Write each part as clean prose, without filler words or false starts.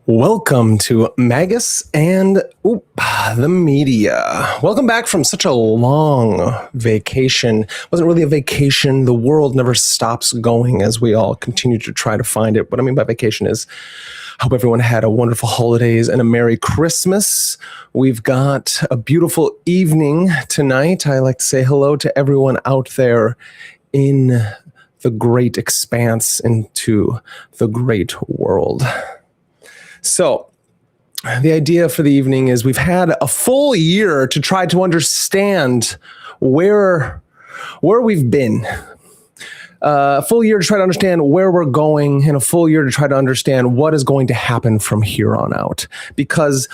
Welcome to Magus and the media. Welcome back from such a long vacation. It wasn't really a vacation. The world never stops going as we all continue to try to find it. What I mean by vacation is I hope everyone had a wonderful holidays and a Merry Christmas. We've got a beautiful evening tonight. I like to say hello to everyone out there in the great expanse into the great world. So the idea for the evening is we've had a full year to try to understand where we've been. A full year to try to understand where we're going, and a full year to try to understand what is going to happen from here on out. Because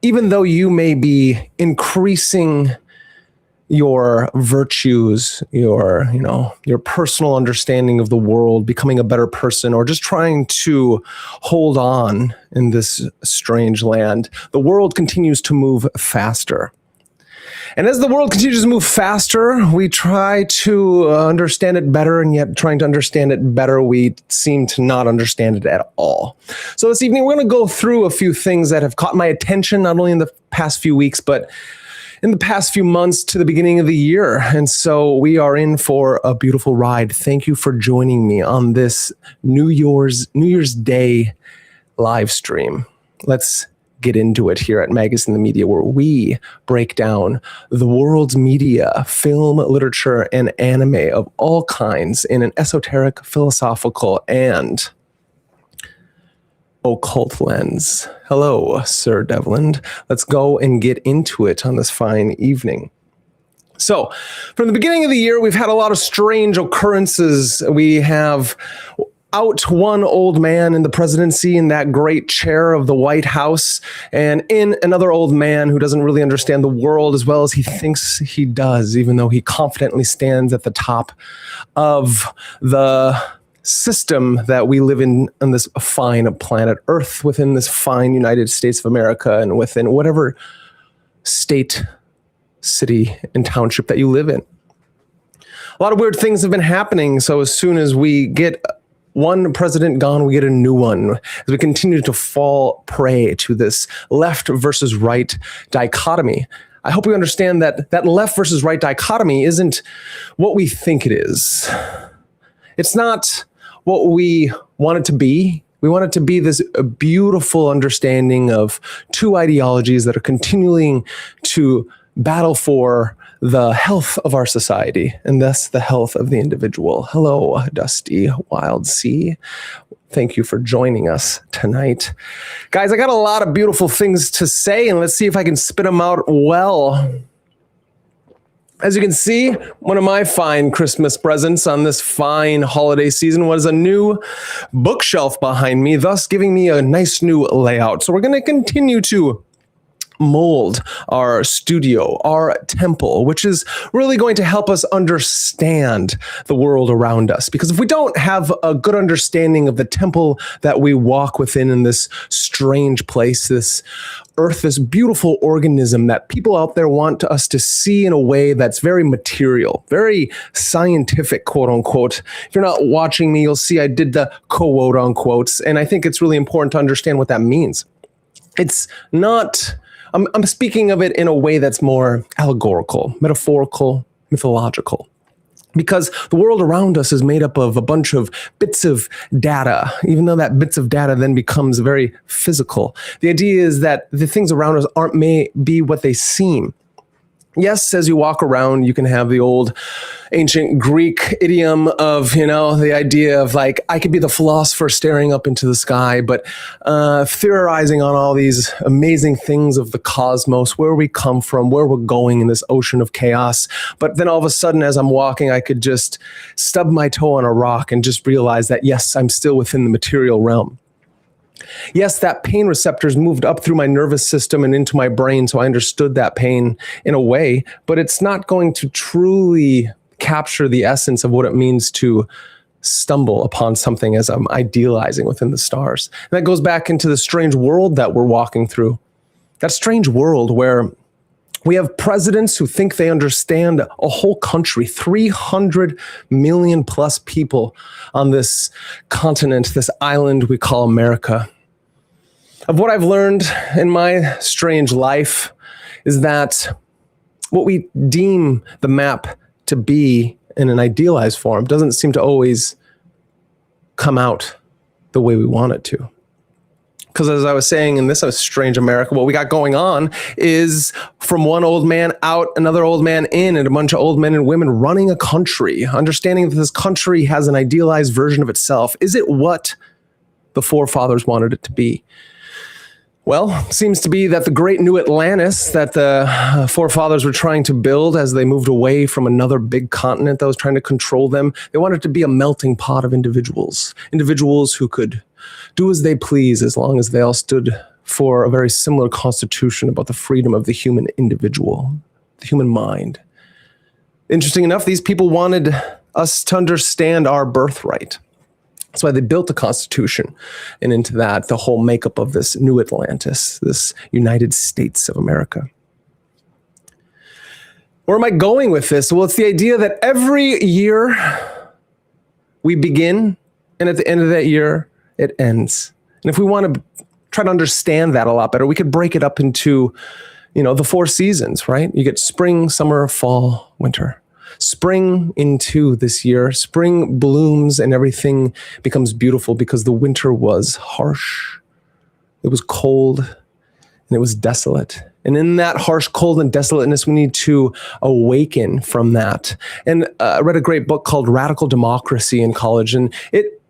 even though you may be increasing your virtues, your personal understanding of the world, becoming a better person, or just trying to hold on in this strange land, the world continues to move faster. And as the world continues to move faster, we try to understand it better, and yet trying to understand it better, we seem to not understand it at all. So this evening, we're going to go through a few things that have caught my attention, not only in the past few weeks, but in the past few months to the beginning of the year. And so we are in for a beautiful ride. Thank you for joining me on this New Year's Day live stream. Let's get into it here at Magus and the Media, where we break down the world's media, film, literature, and anime of all kinds in an esoteric, philosophical, and occult lens. Hello, Sir Devlin. Let's go and get into it on this fine evening. So, from the beginning of the year, we've had a lot of strange occurrences. We have out one old man in the presidency in that great chair of the White House, and in another old man who doesn't really understand the world as well as he thinks he does, even though he confidently stands at the top of the system that we live in on this fine planet Earth, within this fine United States of America, and within whatever state, city, and township that you live in. A lot of weird things have been happening, so as soon as we get one president gone, we get a new one, as we continue to fall prey to this left versus right dichotomy. I hope we understand that that left versus right dichotomy isn't what we think it is. It's not what we want it to be. We want it to be this beautiful understanding of two ideologies that are continuing to battle for the health of our society, and thus the health of the individual. Hello, Dusty Wild Sea. Thank you for joining us tonight. Guys, I got a lot of beautiful things to say, and let's see if I can spit them out well. As you can see, one of my fine Christmas presents on this fine holiday season was a new bookshelf behind me, thus giving me a nice new layout. So we're going to continue to mold our studio, our temple, which is really going to help us understand the world around us. Because if we don't have a good understanding of the temple that we walk within in this strange place, this earth, this beautiful organism that people out there want us to see in a way that's very material, very scientific, quote unquote. If you're not watching me, you'll see I did the quote unquotes, and I think it's really important to understand what that means. It's not, I'm speaking of it in a way that's more allegorical, metaphorical, mythological. Because the world around us is made up of a bunch of bits of data, even though that bits of data then becomes very physical. The idea is that the things around us may be what they seem. Yes, as you walk around, you can have the old ancient Greek idiom of, the idea of like, I could be the philosopher staring up into the sky, but theorizing on all these amazing things of the cosmos, where we come from, where we're going in this ocean of chaos. But then all of a sudden, as I'm walking, I could just stub my toe on a rock and just realize that, yes, I'm still within the material realm. Yes, that pain receptors moved up through my nervous system and into my brain, so I understood that pain in a way, but it's not going to truly capture the essence of what it means to stumble upon something as I'm idealizing within the stars. And that goes back into the strange world that we're walking through. That strange world where we have presidents who think they understand a whole country, 300 million plus people on this continent, this island we call America. of what I've learned in my strange life is that what we deem the map to be in an idealized form doesn't seem to always come out the way we want it to. Because as I was saying in this strange America, what we got going on is from one old man out, another old man in, and a bunch of old men and women running a country, understanding that this country has an idealized version of itself. Is it what the forefathers wanted it to be? Well, it seems to be that the great new Atlantis that the forefathers were trying to build as they moved away from another big continent that was trying to control them, they wanted it to be a melting pot of individuals who could do as they please as long as they all stood for a very similar constitution about the freedom of the human individual, the human mind. Interesting enough, these people wanted us to understand our birthright. That's why they built the Constitution, and into that, the whole makeup of this new Atlantis, this United States of America. Where am I going with this? Well, it's the idea that every year we begin, and at the end of that year, it ends. And if we want to try to understand that a lot better, we could break it up into, the 4 seasons, right? You get spring, summer, fall, winter. Spring into this year, spring blooms and everything becomes beautiful because the winter was harsh, it was cold, and it was desolate. And in that harsh, cold, and desolateness, we need to awaken from that. And I read a great book called Radical Democracy in college, and it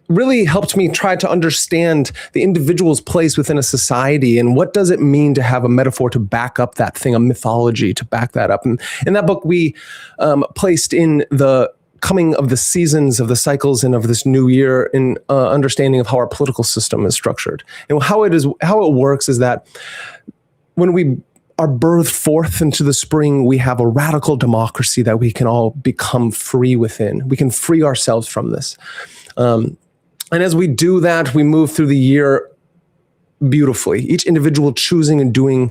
really helped me try to understand the individual's place within a society and what does it mean to have a metaphor to back up that thing, a mythology to back that up. And in that book, we placed in the coming of the seasons, of the cycles, and of this new year in understanding of how our political system is structured. And how it works is that when we are birthed forth into the spring, we have a radical democracy that we can all become free within. We can free ourselves from this. And as we do that, we move through the year beautifully, each individual choosing and doing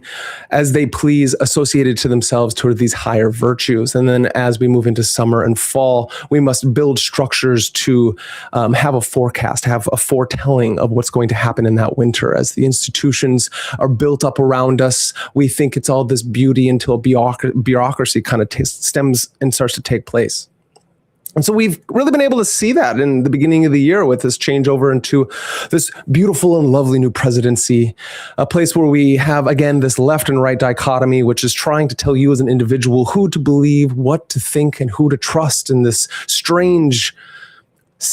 as they please, associated to themselves toward these higher virtues. And then as we move into summer and fall, we must build structures to have a forecast, have a foretelling of what's going to happen in that winter. As the institutions are built up around us, we think it's all this beauty until bureaucracy kind of stems and starts to take place. And so we've really been able to see that in the beginning of the year with this changeover into this beautiful and lovely new presidency, a place where we have, again, this left and right dichotomy, which is trying to tell you as an individual who to believe, what to think, and who to trust in this strange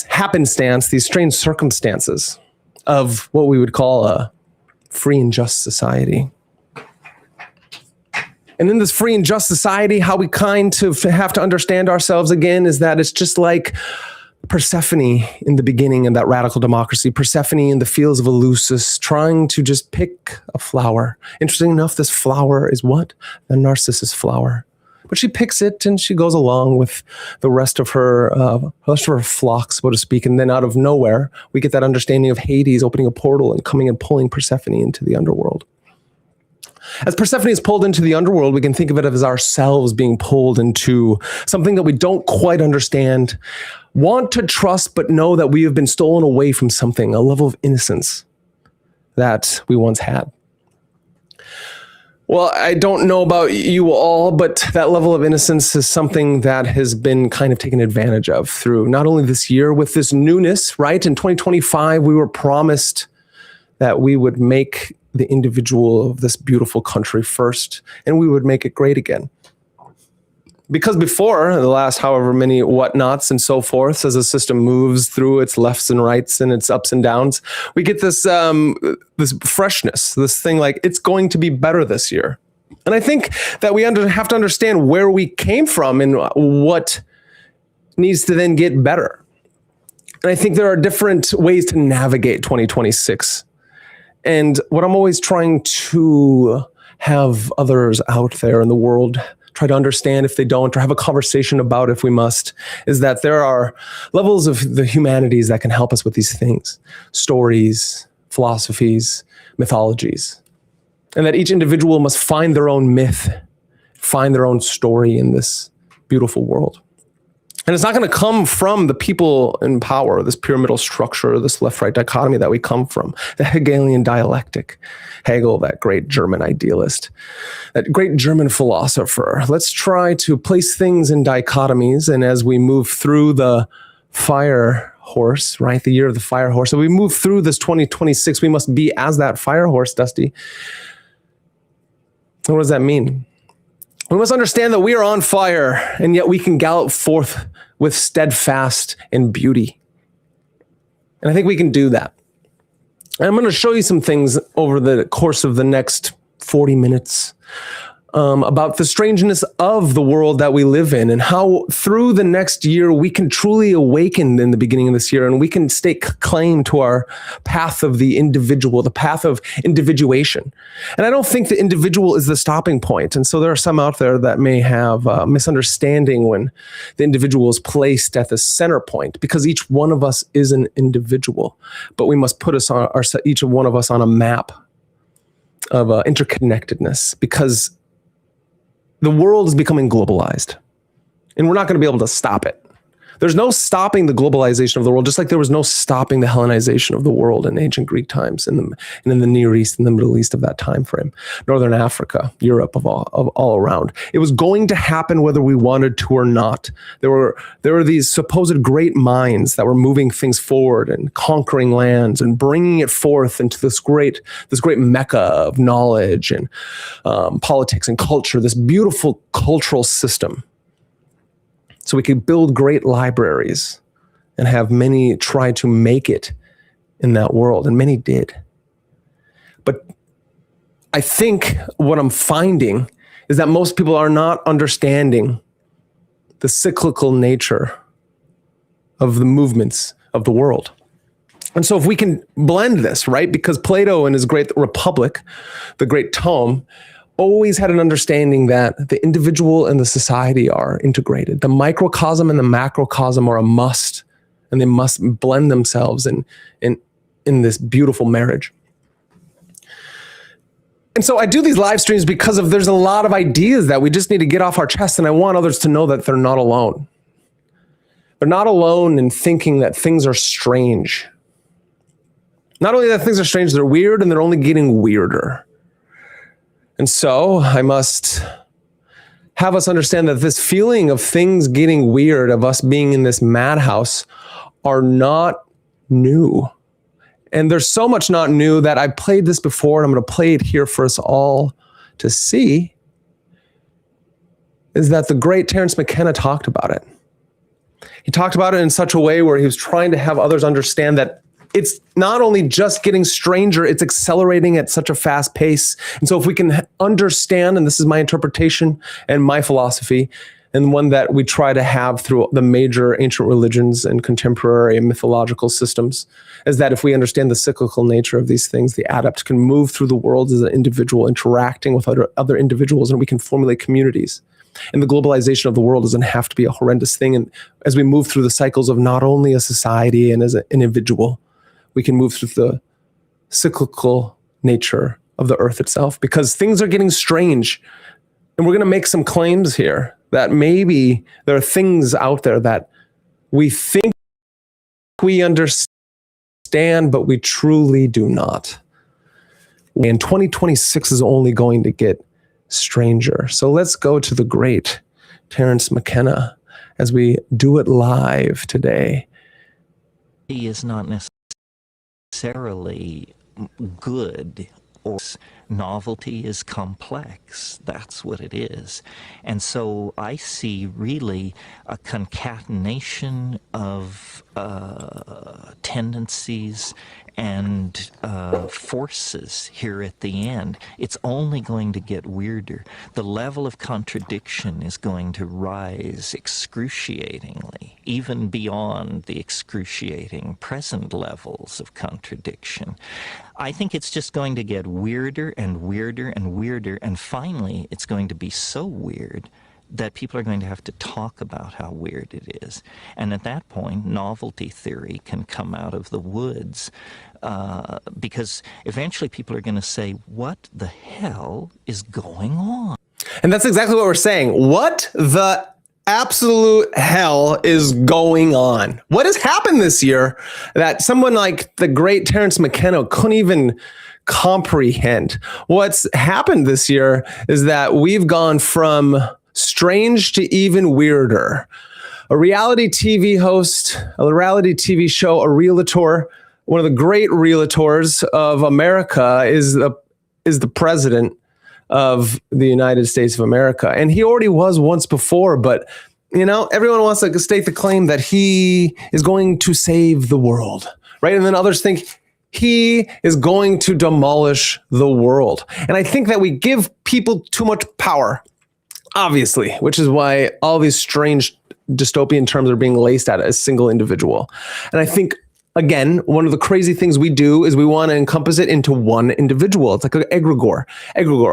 happenstance, these strange circumstances of what we would call a free and just society. And in this free and just society, how we kind of have to understand ourselves again is that it's just like Persephone in the beginning in that radical democracy, Persephone in the fields of Eleusis, trying to just pick a flower. Interesting enough, this flower is what? The narcissus flower. But she picks it and she goes along with the rest of her flock, so to speak. And then out of nowhere, we get that understanding of Hades opening a portal and coming and pulling Persephone into the underworld. As Persephone is pulled into the underworld, we can think of it as ourselves being pulled into something that we don't quite understand, want to trust, but know that we have been stolen away from something, a level of innocence that we once had. Well, I don't know about you all, but that level of innocence is something that has been kind of taken advantage of through not only this year with this newness, right? In 2025, we were promised that we would make the individual of this beautiful country first, and we would make it great again. Because before, the last however many whatnots and so forth, as the system moves through its lefts and rights and its ups and downs, we get this this freshness, this thing like, it's going to be better this year. And I think that we have to understand where we came from and what needs to then get better. And I think there are different ways to navigate 2026. And what I'm always trying to have others out there in the world try to understand if they don't, or have a conversation about if we must, is that there are levels of the humanities that can help us with these things. Stories, philosophies, mythologies. And that each individual must find their own myth, find their own story in this beautiful world. And it's not going to come from the people in power, this pyramidal structure, this left-right dichotomy that we come from, the Hegelian dialectic. Hegel, that great German idealist, that great German philosopher. Let's try to place things in dichotomies, and as we move through the fire horse, right, the year of the fire horse, so we move through this 2026, we must be as that fire horse, Dusty. What does that mean? We must understand that we are on fire, and yet we can gallop forth with steadfast and beauty. And I think we can do that. And I'm going to show you some things over the course of the next 40 minutes about the strangeness of the world that we live in, and how through the next year we can truly awaken in the beginning of this year, and we can stake claim to our path of the individual, the path of individuation. And I don't think the individual is the stopping point. And so there are some out there that may have a misunderstanding when the individual is placed at the center point, because each one of us is an individual, but we must put us on each one of us on a map of interconnectedness, because the world is becoming globalized, and we're not going to be able to stop it. There's no stopping the globalization of the world, just like there was no stopping the Hellenization of the world in ancient Greek times, and in the Near East and the Middle East of that time frame, Northern Africa, Europe, of all around. It was going to happen whether we wanted to or not. There were these supposed great minds that were moving things forward and conquering lands and bringing it forth into this great mecca of knowledge and politics and culture, this beautiful cultural system. So we could build great libraries and have many try to make it in that world, and many did. But I think what I'm finding is that most people are not understanding the cyclical nature of the movements of the world. And so if we can blend this, right? Because Plato in his great Republic, the great tome, always had an understanding that the individual and the society are integrated. The microcosm and the macrocosm are a must, and they must blend themselves in this beautiful marriage. And so I do these live streams because there's a lot of ideas that we just need to get off our chest, and I want others to know that they're not alone. They're not alone in thinking that things are strange. Not only that things are strange, they're weird, and they're only getting weirder. And so I must have us understand that this feeling of things getting weird, of us being in this madhouse, are not new. And there's so much not new that I've played this before, and I'm going to play it here for us all to see, is that the great Terence McKenna talked about it. He talked about it in such a way where he was trying to have others understand that it's not only just getting stranger, it's accelerating at such a fast pace. And so if we can understand, and this is my interpretation and my philosophy, and one that we try to have through the major ancient religions and contemporary mythological systems, is that if we understand the cyclical nature of these things, the adept can move through the world as an individual, interacting with other individuals, and we can formulate communities. And the globalization of the world doesn't have to be a horrendous thing. And as we move through the cycles of not only a society and as an individual, we can move through the cyclical nature of the earth itself, because things are getting strange. And we're going to make some claims here that maybe there are things out there that we think we understand, but we truly do not. And 2026 is only going to get stranger. So let's go to the great Terence McKenna as we do it live today. He is not necessarily good, or novelty is complex. That's what it is. And so I see really a concatenation of tendencies and forces here at the end. It's only going to get weirder. The level of contradiction is going to rise excruciatingly, even beyond the excruciating present levels of contradiction. I think it's just going to get weirder and weirder and weirder, and finally it's going to be so weird that people are going to have to talk about how weird it is. And at that point, novelty theory can come out of the woods, because eventually people are going to say, what the hell is going on? And that's exactly what we're saying. What the absolute hell is going on? What has happened this year that someone like the great Terence McKenna couldn't even comprehend? What's happened this year is that we've gone from strange to even weirder. A reality TV host, a reality TV show, a realtor, one of the great realtors of America is the president of the United States of America. And he already was once before, but everyone wants to state the claim that he is going to save the world, right? And then others think he is going to demolish the world. And I think that we give people too much power, obviously, which is why all these strange dystopian terms are being laced at a single individual. And I think, again, one of the crazy things we do is we want to encompass it into one individual. It's like an egregore,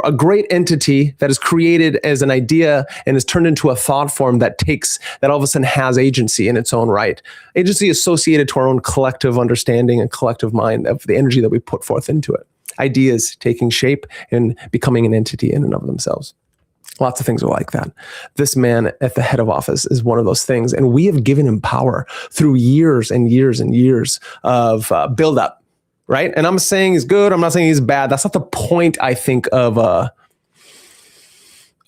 a great entity that is created as an idea and is turned into a thought form that all of a sudden has agency in its own right. Agency associated to our own collective understanding and collective mind of the energy that we put forth into it. Ideas taking shape and becoming an entity in and of themselves. Lots of things are like that. This man at the head of office is one of those things. And we have given him power through years and years and years of buildup, right? And I'm saying he's good. I'm not saying he's bad. That's not the point, I think, of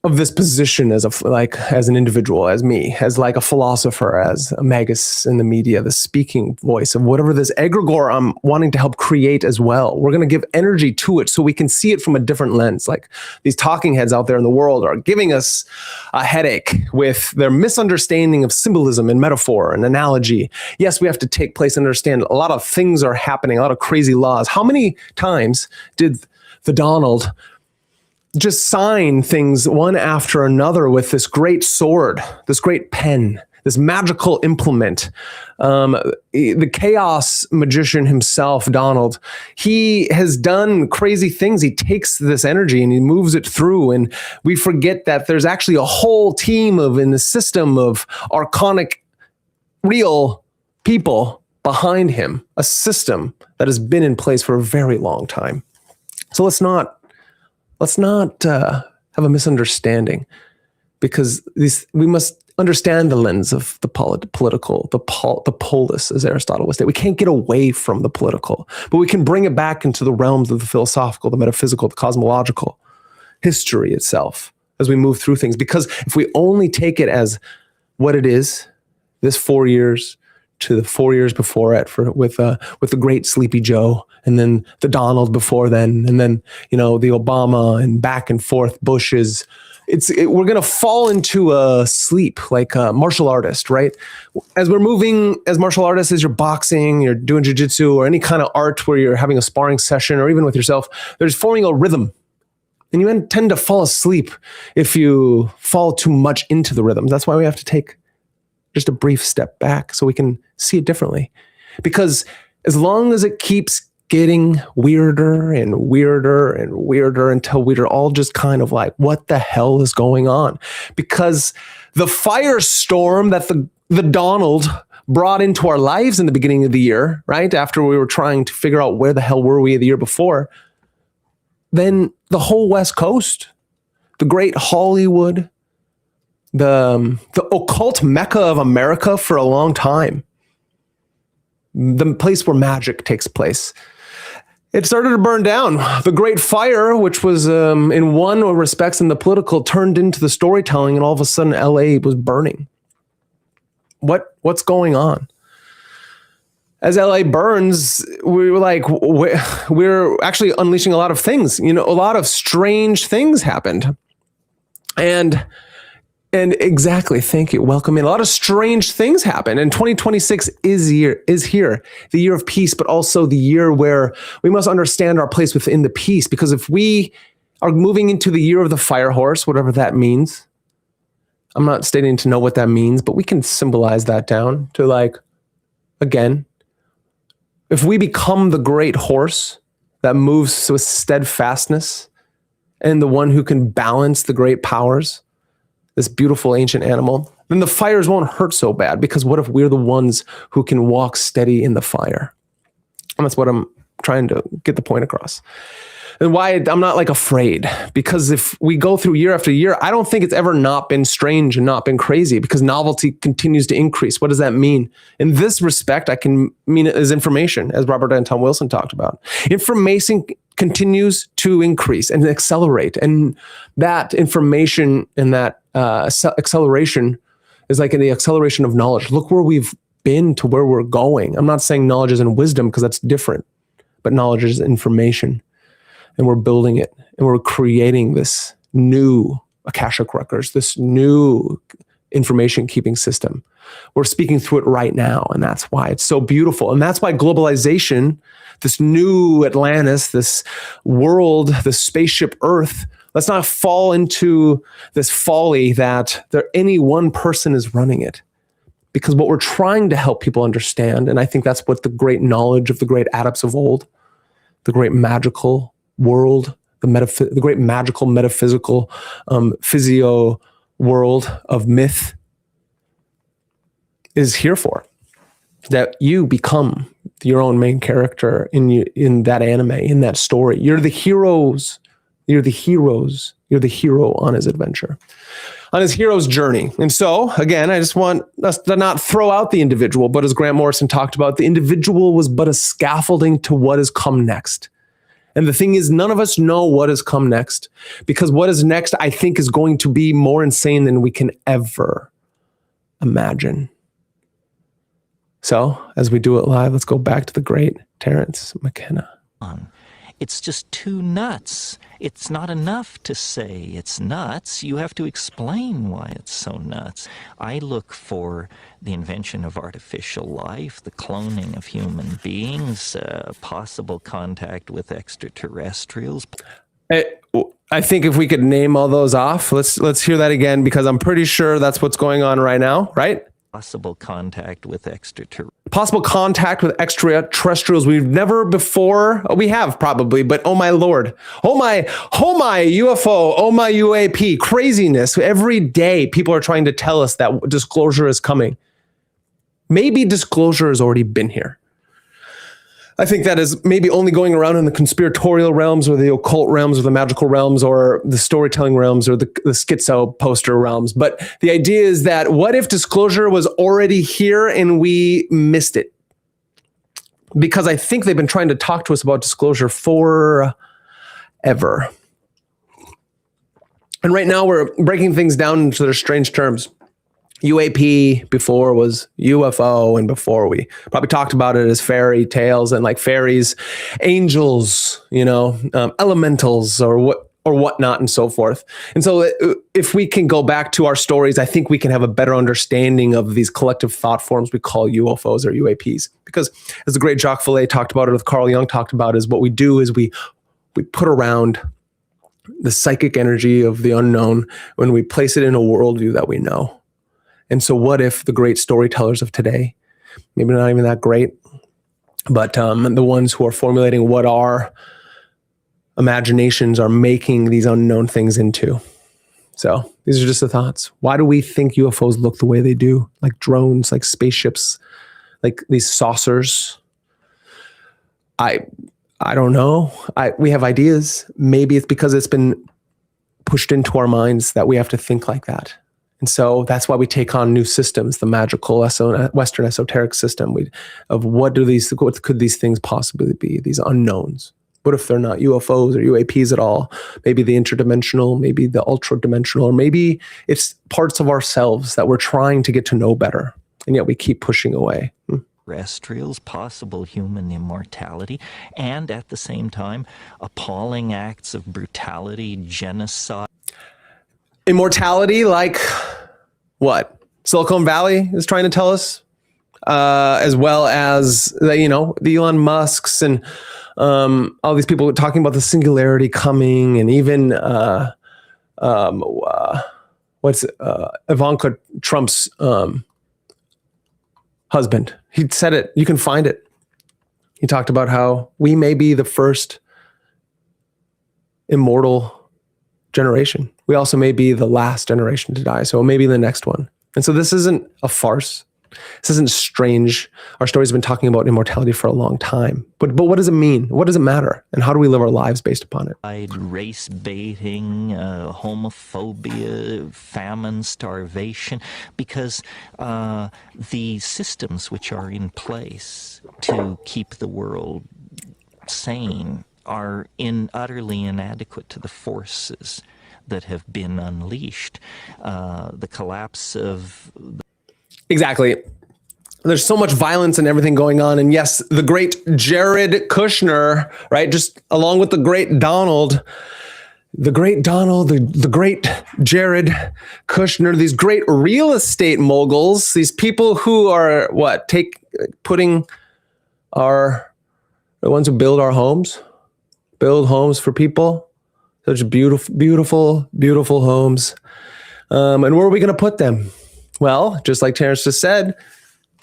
this position as an individual, as me, as like a philosopher, as a Magus in the media, the speaking voice of whatever this egregore I'm wanting to help create as well. We're going to give energy to it so we can see it from a different lens. Like these talking heads out there in the world are giving us a headache with their misunderstanding of symbolism and metaphor and analogy. Yes, we have to take place and understand a lot of things are happening, a lot of crazy laws. How many times did the Donald just sign things one after another with this great sword, this great pen, this magical implement? The chaos magician himself, Donald, he has done crazy things. He takes this energy and he moves it through, and we forget that there's actually a whole team in the system of archonic, real people behind him, a system that has been in place for a very long time. So let's not have a misunderstanding, because we must understand the lens of the political, the polis, as Aristotle would say. We can't get away from the political, but we can bring it back into the realms of the philosophical, the metaphysical, the cosmological, history itself as we move through things. Because if we only take it as what it is, this 4 years to the 4 years before it, with the great Sleepy Joe, and then the Donald before then, and then the Obama and back and forth Bushes. We're gonna fall into a sleep like a martial artist, right? As we're moving as martial artists, as you're boxing, you're doing jiu-jitsu, or any kind of art where you're having a sparring session, or even with yourself, there's forming a rhythm. And you tend to fall asleep if you fall too much into the rhythms. That's why we have to take just a brief step back so we can see it differently. Because as long as it keeps getting weirder and weirder and weirder until we're all just kind of like, what the hell is going on? Because the firestorm that the Donald brought into our lives in the beginning of the year, right? After we were trying to figure out where the hell were we the year before, then the whole West Coast, the great Hollywood, the occult mecca of America for a long time, the place where magic takes place, it started to burn down. The Great Fire, which was in one respects in the political, turned into the storytelling, and all of a sudden LA was burning. What's going on? As LA burns, we're actually unleashing a lot of things. A lot of strange things happened. And exactly, thank you. Welcome in. A lot of strange things happen. And 2026 is here, the year of peace, but also the year where we must understand our place within the peace. Because if we are moving into the year of the fire horse, whatever that means, I'm not stating to know what that means, but we can symbolize that down to again, if we become the great horse that moves with steadfastness and the one who can balance the great powers, this beautiful ancient animal, then the fires won't hurt so bad, because what if we're the ones who can walk steady in the fire? And that's what I'm trying to get the point across. And why I'm not like afraid, because if we go through year after year, I don't think it's ever not been strange and not been crazy, because novelty continues to increase. What does that mean? In this respect, I can mean it as information, as Robert Anton Wilson talked about. Information continues to increase and accelerate. And that information and that acceleration is like in the acceleration of knowledge. Look where we've been to where we're going. I'm not saying knowledge is in wisdom, because that's different, but knowledge is information. And we're building it, and we're creating this new Akashic records, this new information keeping system. We're speaking through it right now, and that's why it's so beautiful. And that's why globalization, this new Atlantis, this world, this spaceship Earth, let's not fall into this folly that any one person is running it. Because what we're trying to help people understand, and I think that's what the great knowledge of the great adepts of old, the great magical world, the great magical metaphysical physio world of myth is here for. That you become your own main character in that anime, in that story. You're the heroes. You're the heroes. You're the hero on his adventure, on his hero's journey. And so, again, I just want us to not throw out the individual, but as Grant Morrison talked about, the individual was but a scaffolding to what has come next. And the thing is, none of us know what has come next, because what is next, I think, is going to be more insane than we can ever imagine. So, as we do it live, let's go back to the great Terence McKenna. It's just too nuts. It's not enough to say it's nuts. You have to explain why it's so nuts. I look for the invention of artificial life, the cloning of human beings, possible contact with extraterrestrials. I think if we could name all those off, let's hear that again, because I'm pretty sure that's what's going on right now, right? Possible contact with extraterrestrials. Possible contact with extraterrestrials we've never before. We have probably, but oh my Lord. Oh my UFO. Oh my UAP. Craziness. Every day people are trying to tell us that disclosure is coming. Maybe disclosure has already been here. I think that is maybe only going around in the conspiratorial realms, or the occult realms, or the magical realms, or the storytelling realms, or the schizo poster realms. But the idea is that what if disclosure was already here and we missed it? Because I think they've been trying to talk to us about disclosure forever. And right now we're breaking things down into their strange terms. UAP before was UFO, and before we probably talked about it as fairy tales and like fairies, angels, elementals or whatnot and so forth. And so if we can go back to our stories, I think we can have a better understanding of these collective thought forms we call UFOs or UAPs. Because as the great Jacques Vallée talked about, or Carl Jung talked about, is what we do is we put around the psychic energy of the unknown when we place it in a worldview that we know. And so what if the great storytellers of today, maybe not even that great, but the ones who are formulating what our imaginations are making these unknown things into? So these are just the thoughts. Why do we think UFOs look the way they do? Like drones, like spaceships, like these saucers? I don't know. We have ideas. Maybe it's because it's been pushed into our minds that we have to think like that. And so that's why we take on new systems, the magical Western esoteric system of what could these things possibly be, these unknowns? What if they're not UFOs or UAPs at all? Maybe the interdimensional, maybe the ultra-dimensional, or maybe it's parts of ourselves that we're trying to get to know better, and yet we keep pushing away. Terrestrials, possible human immortality, and at the same time, appalling acts of brutality, genocide. Immortality, like what Silicon Valley is trying to tell us, as well as the Elon Musks and all these people talking about the singularity coming, and even Ivanka Trump's husband. He said it. You can find it. He talked about how we may be the first immortal generation. We also may be the last generation to die. So maybe the next one. And so this isn't a farce. This isn't strange. Our stories have been talking about immortality for a long time. But what does it mean? What does it matter? And how do we live our lives based upon it? Race baiting, homophobia, famine, starvation, because the systems which are in place to keep the world sane are utterly inadequate to the forces that have been unleashed. The collapse of... Exactly. There's so much violence and everything going on. And yes, the great Jared Kushner, right? Just along with the great Donald, the great Jared Kushner, these great real estate moguls, these people who are the ones who build our homes, build homes for people, such beautiful homes. And where are we going to put them? Well, just like Terence just said,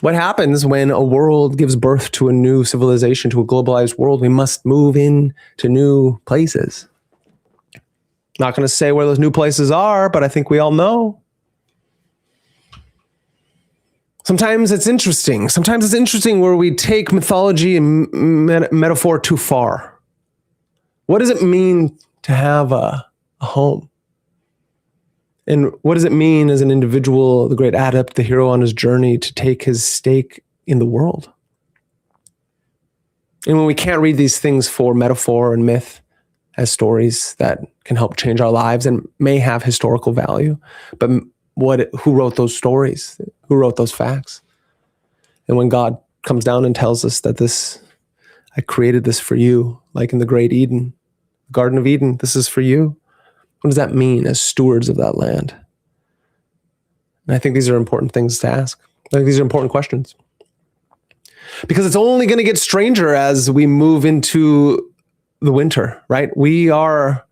what happens when a world gives birth to a new civilization, to a globalized world? We must move in to new places. Not going to say where those new places are, but I think we all know. Sometimes it's interesting. Sometimes it's interesting where we take mythology and metaphor too far. What does it mean to have a home? And what does it mean as an individual, the great adept, the hero on his journey, to take his stake in the world? And when we can't read these things for metaphor and myth as stories that can help change our lives and may have historical value, but who wrote those stories? Who wrote those facts? And when God comes down and tells us that I created this for you, like in the great Eden, Garden of Eden, this is for you. What does that mean as stewards of that land? And I think these are important things to ask. I think these are important questions. Because it's only going to get stranger as we move into the winter, right? We are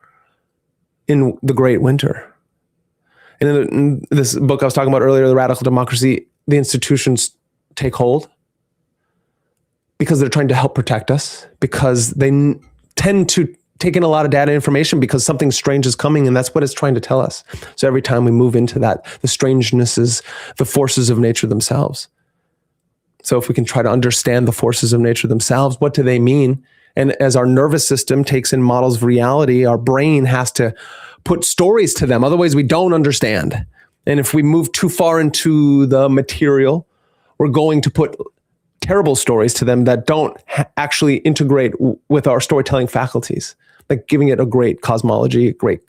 in the great winter. And in this book I was talking about earlier, The Radical Democracy, the institutions take hold because they're trying to help protect us, because they tend to take in a lot of data information because something strange is coming, and that's what it's trying to tell us. So every time we move into that, the strangeness is the forces of nature themselves. So if we can try to understand the forces of nature themselves, what do they mean? And as our nervous system takes in models of reality, our brain has to put stories to them. Otherwise, we don't understand. And if we move too far into the material, we're going to put terrible stories to them that don't actually integrate with our storytelling faculties, like giving it a great cosmology, a great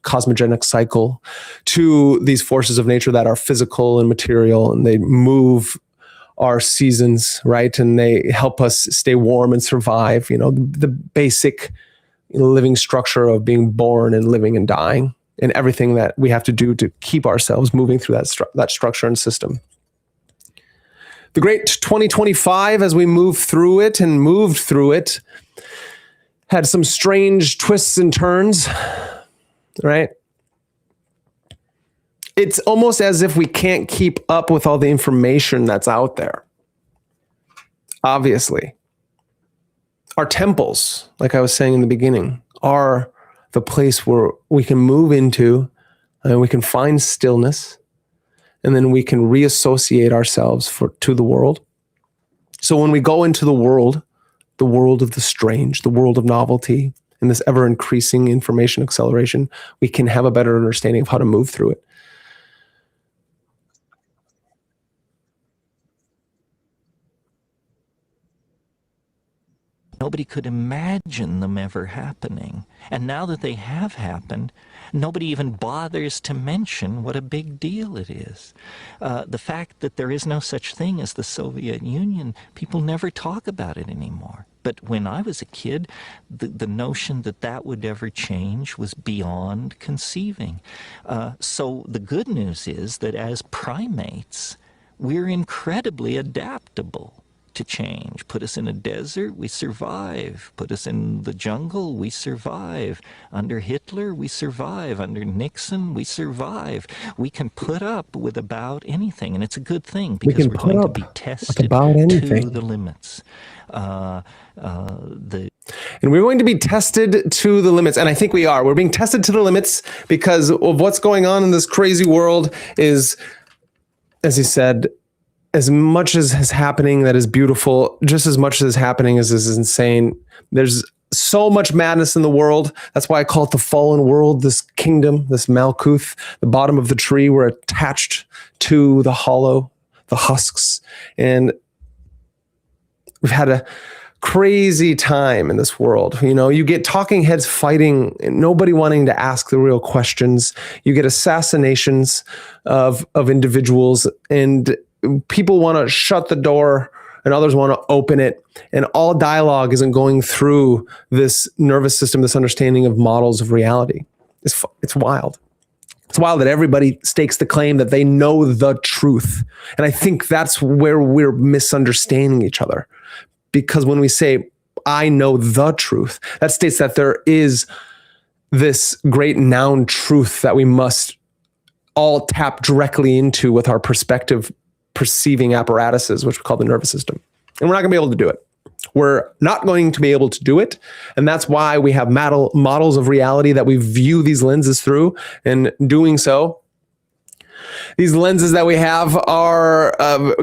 cosmogenic cycle to these forces of nature that are physical and material, and they move our seasons, right? And they help us stay warm and survive, the basic living structure of being born and living and dying, and everything that we have to do to keep ourselves moving through that structure and system. The great 2025, as we moved through it, had some strange twists and turns, right? It's almost as if we can't keep up with all the information that's out there. Obviously. Our temples, like I was saying in the beginning, are the place where we can move into and we can find stillness, and then we can reassociate ourselves to the world. So when we go into the world of the strange, the world of novelty, and this ever-increasing information acceleration, we can have a better understanding of how to move through it. Nobody could imagine them ever happening. And now that they have happened, nobody even bothers to mention what a big deal it is. The fact that there is no such thing as the Soviet Union, people never talk about it anymore. But when I was a kid, the notion that that would ever change was beyond conceiving. So the good news is that as primates, we're incredibly adaptable to change. Put us in a desert, we survive. Put us in the jungle, we survive. Under Hitler, we survive. Under Nixon, we survive. We can put up with about anything, and it's a good thing because we're going to be tested to the limits. And we're going to be tested to the limits, and I think we are. We're being tested to the limits because of what's going on in this crazy world is, as he said, as much as is happening that is beautiful, just as much as is happening as is insane. There's so much madness in the world. That's why I call it the fallen world, this kingdom, this Malkuth, the bottom of the tree. We're attached to the hollow, the husks. And we've had a crazy time in this world. You know, you get talking heads fighting, nobody wanting to ask the real questions. You get assassinations of individuals, and people want to shut the door and others want to open it. And all dialogue isn't going through this nervous system, this understanding of models of reality. It's wild. It's wild that everybody stakes the claim that they know the truth. And I think that's where we're misunderstanding each other. Because when we say, I know the truth, that states that there is this great noun truth that we must all tap directly into with our perspective perceiving apparatuses, which we call the nervous system. And we're not going to be able to do it. We're not going to be able to do it. And that's why we have models of reality that we view these lenses through. And doing so, these lenses that we have are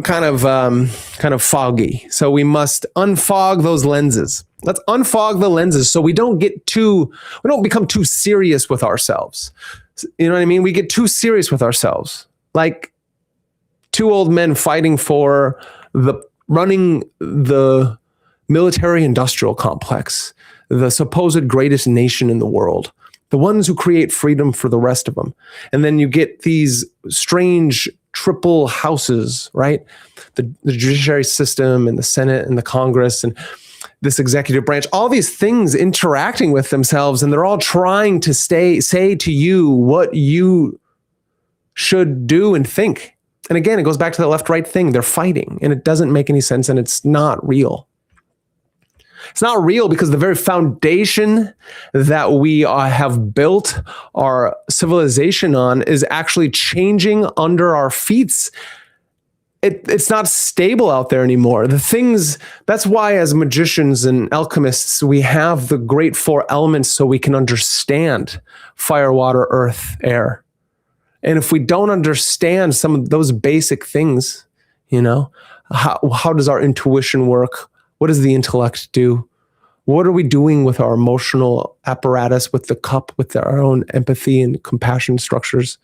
kind of foggy. So we must unfog those lenses. Let's unfog the lenses so we don't become too serious with ourselves. You know what I mean? We get too serious with ourselves. Like two old men fighting for running the military industrial complex, the supposed greatest nation in the world, the ones who create freedom for the rest of them. And then you get these strange triple houses, right? The judiciary system and the Senate and the Congress and this executive branch, all these things interacting with themselves, and they're all trying to say to you what you should do and think. And again, it goes back to the left-right thing. They're fighting, and it doesn't make any sense, and it's not real. It's not real because the very foundation that we have built our civilization on is actually changing under our feet. It's not stable out there anymore. That's why as magicians and alchemists, we have the great four elements so we can understand fire, water, earth, air. And if we don't understand some of those basic things, you know, how does our intuition work? What does the intellect do? What are we doing with our emotional apparatus, with the cup, with our own empathy and compassion structures?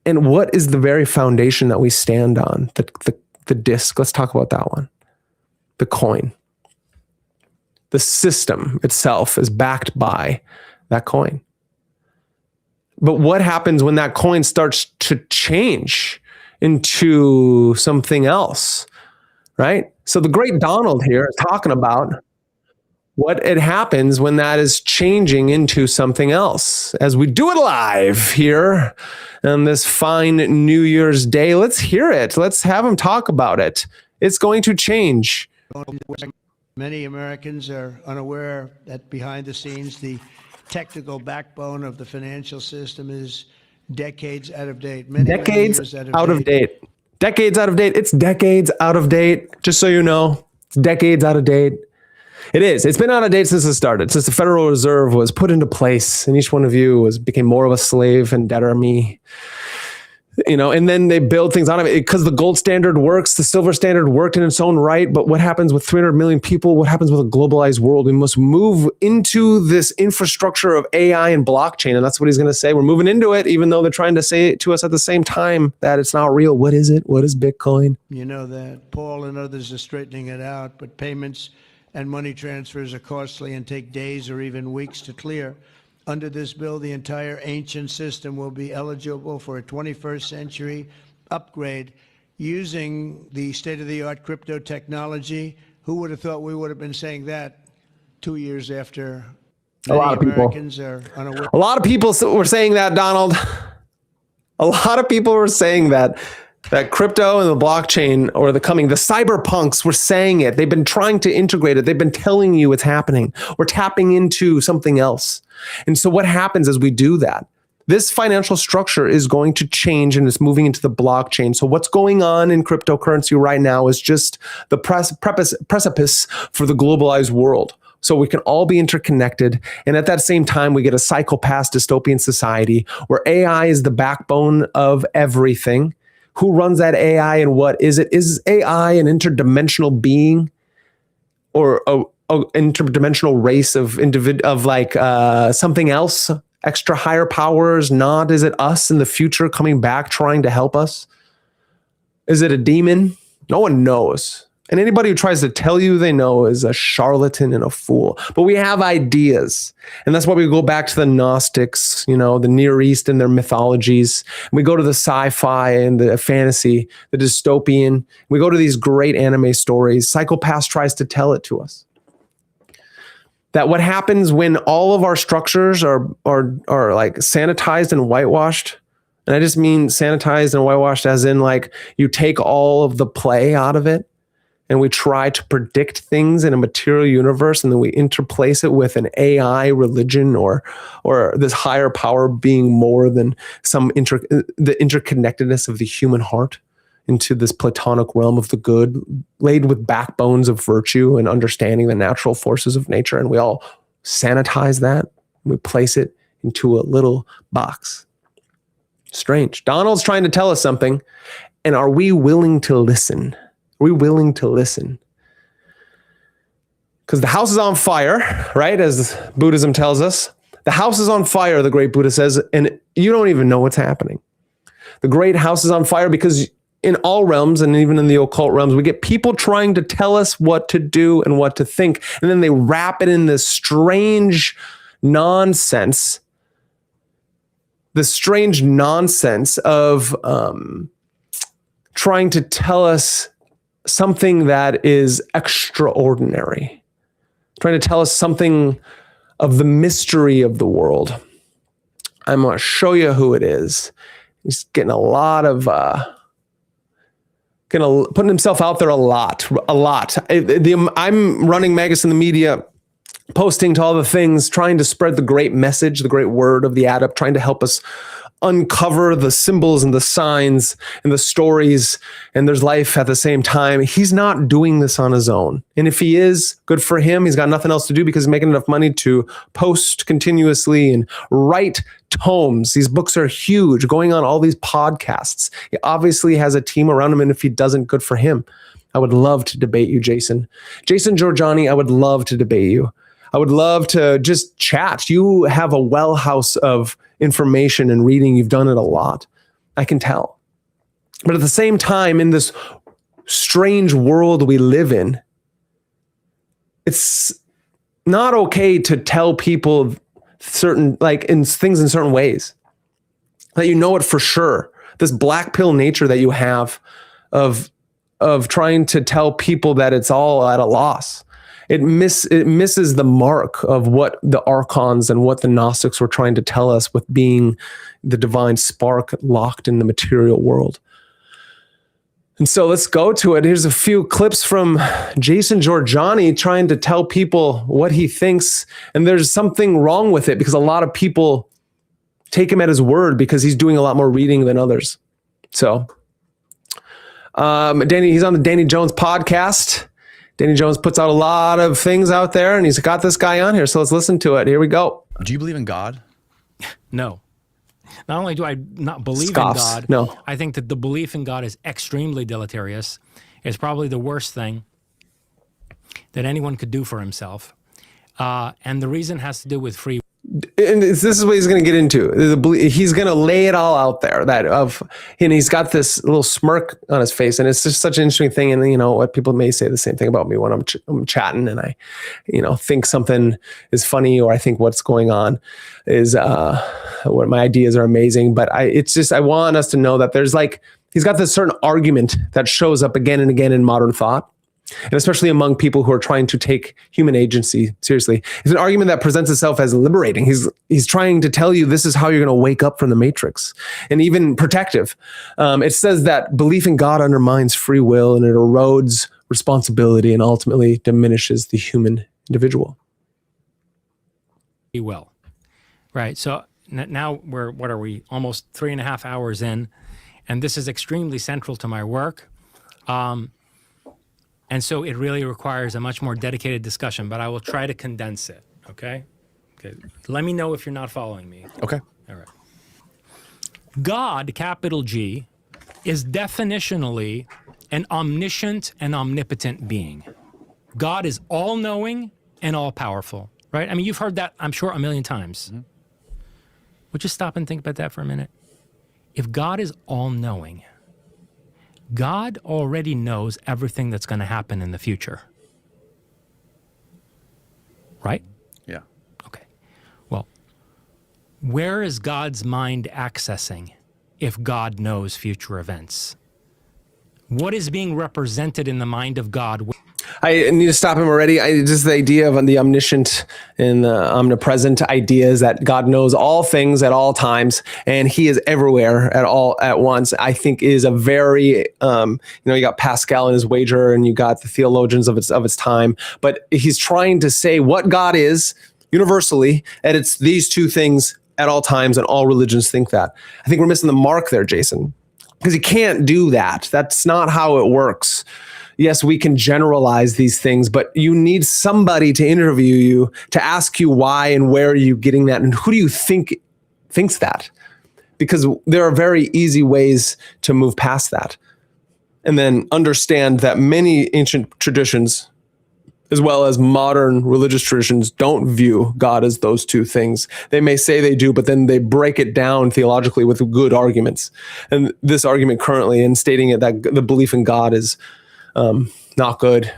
And what is the very foundation that we stand on? The disc. Let's talk about that one. The coin. The system itself is backed by that coin. But what happens when that coin starts to change into something else, right? So the great Donald here is talking about what it happens when that is changing into something else. As we do it live here on this fine New Year's Day, let's hear it. Let's have him talk about it. It's going to change. Many Americans are unaware that behind the scenes, the technical backbone of the financial system is decades out of date. Decades out of date. Decades out of date. It's decades out of date. Just so you know, it's decades out of date. It is. It's been out of date since it started, since the Federal Reserve was put into place, and each one of you became more of a slave and debtor me. You know, and then they build things out of it because the gold standard works, the silver standard worked in its own right. But what happens with 300 million people? What happens with a globalized world? We must move into this infrastructure of AI and blockchain. And that's what he's going to say. We're moving into it, even though they're trying to say it to us at the same time that it's not real. What is it? What is Bitcoin? You know that Paul and others are straightening it out, but payments and money transfers are costly and take days or even weeks to clear. Under this bill, the entire ancient system will be eligible for a 21st century upgrade using the state-of-the-art crypto technology. Who would have thought we would have been saying that 2 years after a lot of Americans are unaware? A lot of people were saying that, Donald. A lot of people were saying that crypto and the blockchain or the cyberpunks were saying it. They've been trying to integrate it. They've been telling you it's happening. We're tapping into something else. And so what happens as we do that? This financial structure is going to change and it's moving into the blockchain. So what's going on in cryptocurrency right now is just the precipice for the globalized world. So we can all be interconnected. And at that same time, we get a psychopath dystopian society where AI is the backbone of everything. Who runs that AI and what is it? Is AI an interdimensional being or a interdimensional race of something else, extra higher powers? Not? Is it us in the future coming back trying to help us? Is it a demon? No one knows. And anybody who tries to tell you they know is a charlatan and a fool. But we have ideas. And that's why we go back to the Gnostics, the Near East and their mythologies. We go to the sci-fi and the fantasy, the dystopian. We go to these great anime stories. Psychopath tries to tell it to us. That what happens when all of our structures are like sanitized and whitewashed. And I just mean sanitized and whitewashed as in like you take all of the play out of it. And we try to predict things in a material universe, and then we interplace it with an AI religion or this higher power being more than the interconnectedness of the human heart into this platonic realm of the good, laid with backbones of virtue and understanding the natural forces of nature. And we all sanitize that. And we place it into a little box. Strange. Donald's trying to tell us something. And are we willing to listen? Are we willing to listen? Because the house is on fire, right? As Buddhism tells us. The house is on fire, the great Buddha says, and you don't even know what's happening. The great house is on fire because in all realms, and even in the occult realms, we get people trying to tell us what to do and what to think. And then they wrap it in this strange nonsense. The strange nonsense of trying to tell us something that is extraordinary, trying to tell us something of the mystery of the world. I'm going to show you who it is. He's getting a lot of, putting himself out there a lot. I'm running Magus in the media, posting to all the things, trying to spread the great message, the great word of the adept, trying to help us uncover the symbols and the signs and the stories, and there's life at the same time. He's not doing this on his own. And if he is, good for him. He's got nothing else to do because he's making enough money to post continuously and write tomes. These books are huge, going on all these podcasts. He obviously has a team around him, and if he doesn't, good for him. I would love to debate you, Jason. Jason Giorgiani, I would love to debate you. I would love to just chat. You have a well house of information and reading. You've done it a lot. I can tell. But at the same time, in this strange world we live in, it's not okay to tell people certain, like in things in certain ways, that you know it for sure. This black pill nature that you have of trying to tell people that it's all at a loss. It misses the mark of what the archons and what the Gnostics were trying to tell us with being the divine spark locked in the material world. And so let's go to it. Here's a few clips from Jason Giorgiani trying to tell people what he thinks. And there's something wrong with it because a lot of people take him at his word because he's doing a lot more reading than others. So he's on the Danny Jones podcast. Danny Jones puts out a lot of things out there, and he's got this guy on here. So let's listen to it. Here we go. Do you believe in God? No. Not only do I not believe Scoffs. in God, No. I think that the belief in God is extremely deleterious. It's probably the worst thing that anyone could do for himself. And the reason has to do with free And this is what he's going to get into. He's going to lay it all out there. And he's got this little smirk on his face, and it's just such an interesting thing. And what people may say the same thing about me when I'm chatting, and I, think something is funny, or I think what's going on is what my ideas are amazing. But I want us to know that there's he's got this certain argument that shows up again and again in modern thought. And especially among people who are trying to take human agency seriously. It's an argument that presents itself as liberating. He's trying to tell you this is how you're going to wake up from the matrix, and even protective. It says that belief in God undermines free will, and it erodes responsibility and ultimately diminishes the human individual. will. Right. So now what are we? Almost 3.5 hours in, and this is extremely central to my work. And so it really requires a much more dedicated discussion, but I will try to condense it, okay? Let me know if you're not following me. Okay. All right. God, capital G, is definitionally an omniscient and omnipotent being. God is all-knowing and all-powerful, right? I mean, you've heard that, I'm sure, a million times. Mm-hmm. Would you stop and think about that for a minute? If God is all-knowing, God already knows everything that's going to happen in the future. Right? Yeah. Okay. Well, where is God's mind accessing if God knows future events? What is being represented in the mind of God? I need to stop him already. Just the idea of the omniscient and the omnipresent idea is that God knows all things at all times, and he is everywhere at once. I think is a very, you got Pascal and his wager, and you got the theologians of its time, but he's trying to say what God is universally, and it's these two things at all times, and all religions think that. I think we're missing the mark there, Jason, because you can't do that. That's not how it works. Yes, we can generalize these things, but you need somebody to interview you, to ask you why and where are you getting that, and who do you think thinks that? Because there are very easy ways to move past that. And then understand that many ancient traditions, as well as modern religious traditions, don't view God as those two things. They may say they do, but then they break it down theologically with good arguments. And this argument currently, in stating it, that the belief in God is not good,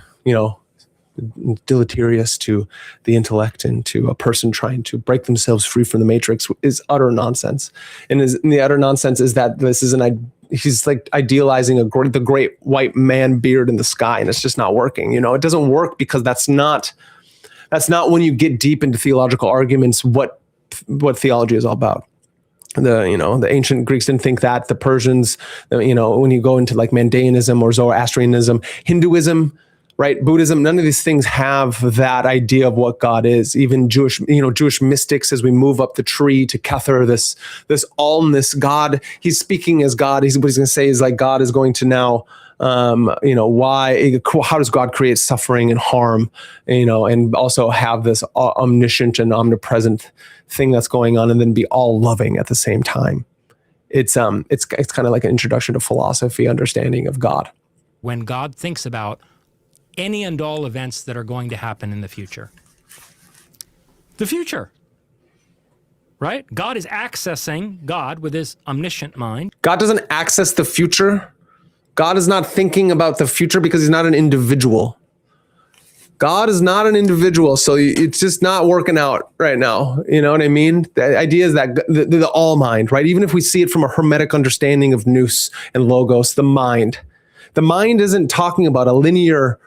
deleterious to the intellect and to a person trying to break themselves free from the matrix, is utter nonsense. And the utter nonsense is that he's like idealizing the great white man beard in the sky, and it's just not working. It doesn't work because that's not when you get deep into theological arguments what theology is all about. The ancient Greeks didn't think that. The Persians, when you go into like Mandaeanism or Zoroastrianism, Hinduism, right, Buddhism, none of these things have that idea of what God is. Even Jewish mystics, as we move up the tree to Kether, this allness God, he's speaking as God. What he's going to say is like God is going to now, how does God create suffering and harm, and also have this omniscient and omnipresent thing that's going on, and then be all loving at the same time. It's kind of like an introduction to philosophy, understanding of God. When God thinks about any and all events that are going to happen in the future. The future, right? God is accessing God with his omniscient mind. God doesn't access the future. God is not thinking about the future because he's not an individual. God is not an individual, so it's just not working out right now. You know what I mean? The idea is that the all mind, right? Even if we see it from a hermetic understanding of nous and logos, the mind isn't talking about a linear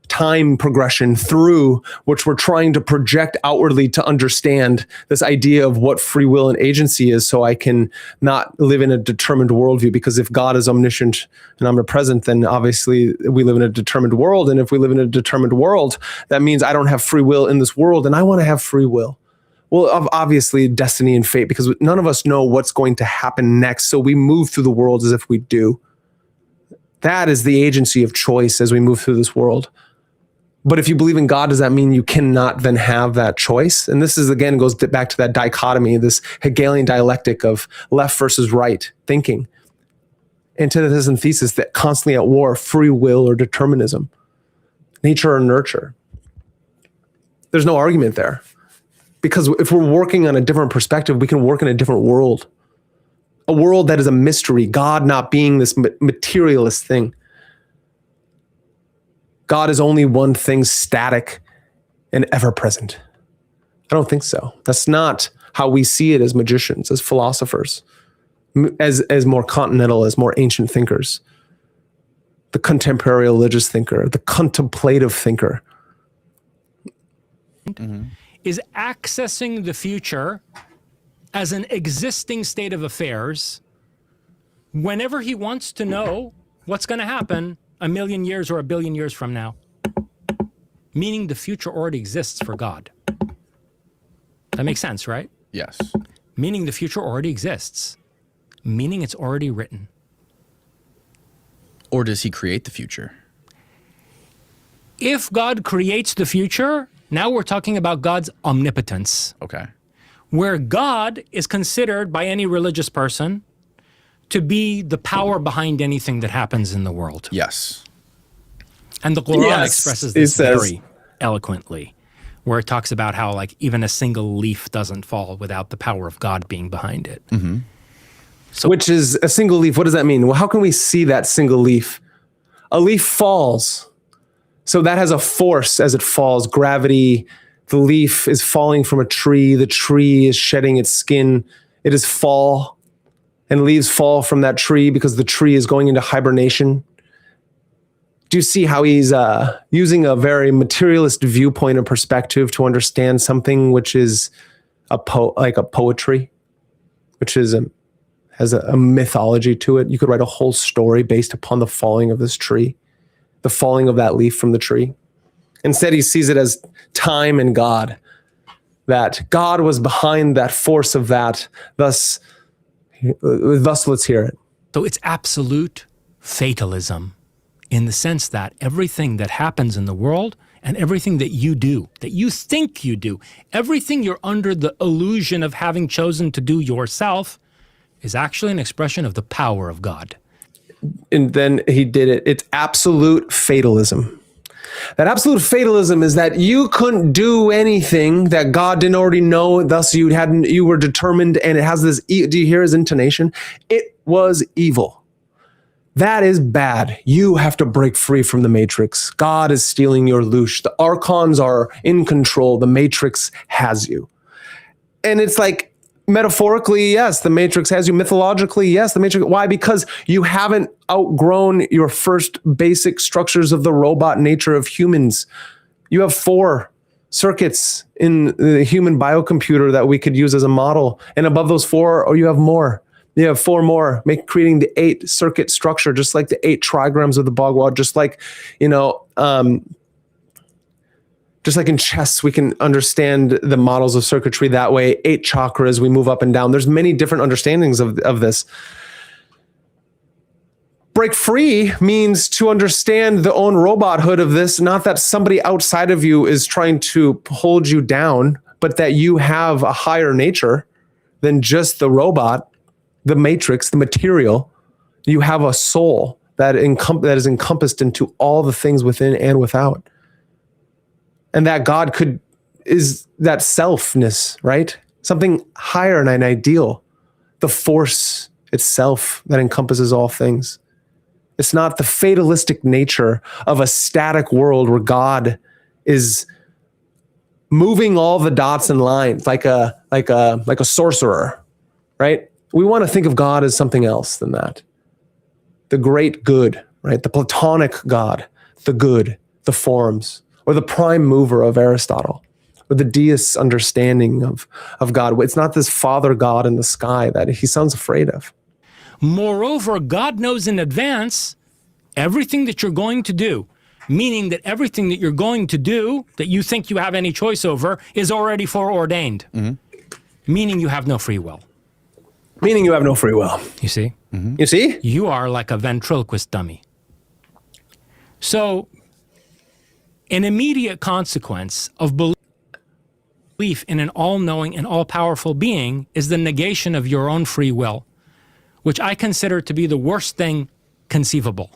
time progression through which we're trying to project outwardly to understand this idea of what free will and agency is, so I can not live in a determined worldview. Because if God is omniscient and omnipresent, then obviously we live in a determined world. And if we live in a determined world, that means I don't have free will in this world, and I want to have free will. Well, obviously destiny and fate, because none of us know what's going to happen next. So we move through the world as if we do. That is the agency of choice as we move through this world. But if you believe in God, does that mean you cannot then have that choice? And this is, again, goes back to that dichotomy, this Hegelian dialectic of left versus right thinking. Antithesis and thesis that constantly at war, free will or determinism, nature or nurture. There's no argument there. Because if we're working on a different perspective, we can work in a different world. A world that is a mystery, God not being this materialist thing. God is only one thing, static and ever present. I don't think so. That's not how we see it as magicians, as philosophers, as more continental, as more ancient thinkers. The contemporary religious thinker, the contemplative thinker. Mm-hmm. Is accessing the future as an existing state of affairs whenever he wants to know what's going to happen 1 million years or 1 billion years from now. Meaning the future already exists for God. That makes sense, right? Yes. Meaning the future already exists. Meaning it's already written. Or does he create the future? If God creates the future, now we're talking about God's omnipotence. Okay. Where God is considered by any religious person to be the power behind anything that happens in the world. Yes. And the Quran Yes, expresses he this says. very eloquently, where it talks about how like even a single leaf doesn't fall without the power of God being behind it. Which is a single leaf. What does that mean? Well, how can we see that single leaf? A leaf falls. So that has a force as it falls, gravity. The leaf is falling from a tree. The tree is shedding its skin. It is fall. And leaves fall from that tree because the tree is going into hibernation. Do you see how he's using a very materialist viewpoint and perspective to understand something which is like a poetry, which is has a mythology to it? You could write a whole story based upon the falling of this tree, the falling of that leaf from the tree. Instead, he sees it as time and God, that God was behind that force of that. Thus, let's hear it. So it's absolute fatalism in the sense that everything that happens in the world and everything that you do, that you think you do, everything you're under the illusion of having chosen to do yourself is actually an expression of the power of God. And then he did it. It's absolute fatalism. That absolute fatalism is that you couldn't do anything that God didn't already know. Thus, you were determined, and it has this. Do you hear his intonation? It was evil. That is bad. You have to break free from the matrix. God is stealing your loosh. The archons are in control. The matrix has you. And it's like, metaphorically, yes, the matrix has you. Mythologically, yes, the matrix. Why? Because you haven't outgrown your first basic structures of the robot nature of humans. You have 4 circuits in the human biocomputer that we could use as a model. And above those 4, or you have more. You have 4 more, creating the 8 circuit structure, just like the 8 trigrams of the Bhagavad, just like, just like in chess, we can understand the models of circuitry that way. 8 chakras, we move up and down. There's many different understandings of this. Break free means to understand the own robothood of this, not that somebody outside of you is trying to hold you down, but that you have a higher nature than just the robot, the matrix, the material. You have a soul that is encompassed into all the things within and without. And that God is that selfness, right? Something higher and an ideal. The force itself that encompasses all things. It's not the fatalistic nature of a static world where God is moving all the dots and lines like a sorcerer, right? We want to think of God as something else than that. The great good, right? The Platonic God, the good, the forms, or the prime mover of Aristotle, or the deist's understanding of God. It's not this father God in the sky that he sounds afraid of. Moreover, God knows in advance everything that you're going to do, meaning that everything that you're going to do that you think you have any choice over is already foreordained, meaning you have no free will. Meaning you have no free will. You see? You see? You are like a ventriloquist dummy. So, an immediate consequence of belief in an all-knowing and all-powerful being is the negation of your own free will, which I consider to be the worst thing conceivable.